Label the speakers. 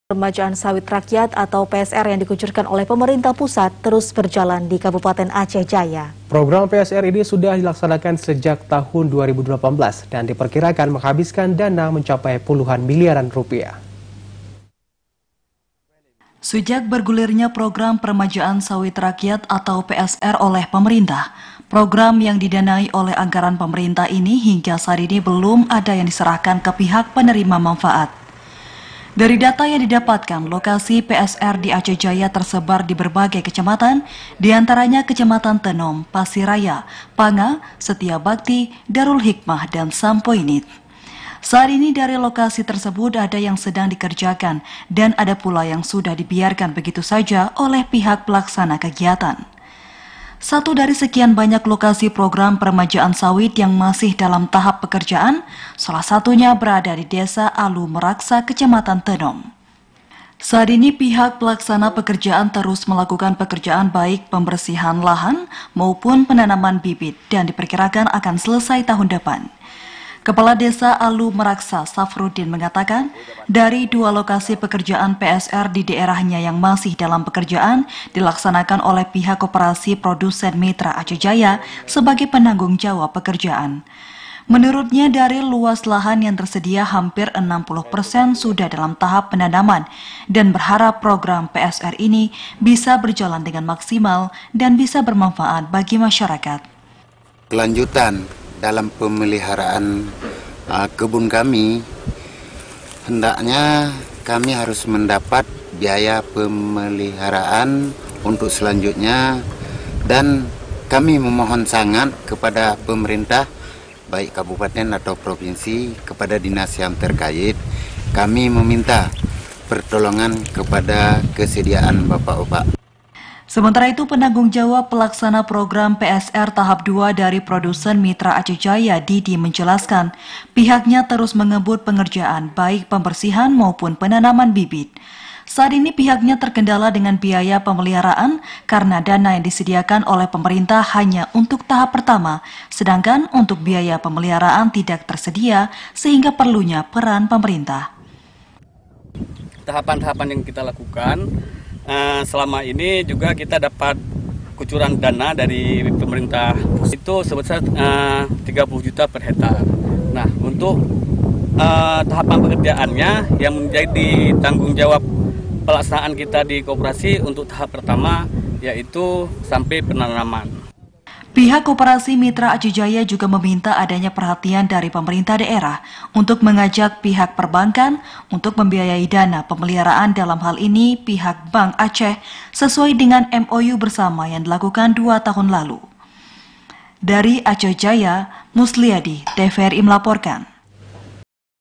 Speaker 1: Permajaan sawit rakyat atau PSR yang dikucurkan oleh pemerintah pusat terus berjalan di Kabupaten Aceh Jaya.
Speaker 2: Program PSR ini sudah dilaksanakan sejak tahun 2018 dan diperkirakan menghabiskan dana mencapai puluhan miliaran rupiah.
Speaker 3: Sejak bergulirnya program permajaan sawit rakyat atau PSR oleh pemerintah, program yang didanai oleh anggaran pemerintah ini hingga saat ini belum ada yang diserahkan ke pihak penerima manfaat. Dari data yang didapatkan, lokasi PSR di Aceh Jaya tersebar di berbagai kecamatan, diantaranya Kecamatan Tenom, Pasiraya, Panga, Setia Bakti, Darul Hikmah, dan Sampoinit. Saat ini dari lokasi tersebut ada yang sedang dikerjakan dan ada pula yang sudah dibiarkan begitu saja oleh pihak pelaksana kegiatan. Satu dari sekian banyak lokasi program permajaan sawit yang masih dalam tahap pekerjaan, salah satunya berada di Desa Alu Meraksa, Kecamatan Tenom. Saat ini pihak pelaksana pekerjaan terus melakukan pekerjaan baik pembersihan lahan maupun penanaman bibit dan diperkirakan akan selesai tahun depan. Kepala Desa Alu Meraksa, Safruddin, mengatakan dari dua lokasi pekerjaan PSR di daerahnya yang masih dalam pekerjaan dilaksanakan oleh pihak Koperasi Produsen Mitra Aceh Jaya sebagai penanggung jawab pekerjaan. Menurutnya dari luas lahan yang tersedia hampir 60% sudah dalam tahap penanaman dan berharap program PSR ini bisa berjalan dengan maksimal dan bisa bermanfaat bagi masyarakat.
Speaker 4: Kelanjutan dalam pemeliharaan kebun kami, hendaknya kami harus mendapat biaya pemeliharaan untuk selanjutnya, dan kami memohon sangat kepada pemerintah baik kabupaten atau provinsi, kepada dinas yang terkait, kami meminta pertolongan kepada kesediaan bapak-bapak.
Speaker 3: Sementara itu, penanggung jawab pelaksana program PSR tahap 2 dari Produsen Mitra Aceh Jaya, Didi, menjelaskan pihaknya terus mengebut pengerjaan baik pembersihan maupun penanaman bibit. Saat ini pihaknya terkendala dengan biaya pemeliharaan karena dana yang disediakan oleh pemerintah hanya untuk tahap pertama, sedangkan untuk biaya pemeliharaan tidak tersedia sehingga perlunya peran pemerintah.
Speaker 5: Tahapan-tahapan yang kita lakukan selama ini juga kita dapat kucuran dana dari pemerintah itu sebesar 30 juta per hektar. Nah, untuk tahapan pekerjaannya yang menjadi tanggung jawab pelaksanaan kita di koperasi untuk tahap pertama yaitu sampai penanaman.
Speaker 3: Pihak Koperasi Mitra Aceh Jaya juga meminta adanya perhatian dari pemerintah daerah untuk mengajak pihak perbankan untuk membiayai dana pemeliharaan, dalam hal ini pihak Bank Aceh sesuai dengan MOU bersama yang dilakukan 2 tahun lalu. Dari Aceh Jaya, Musliadi, TVRI melaporkan.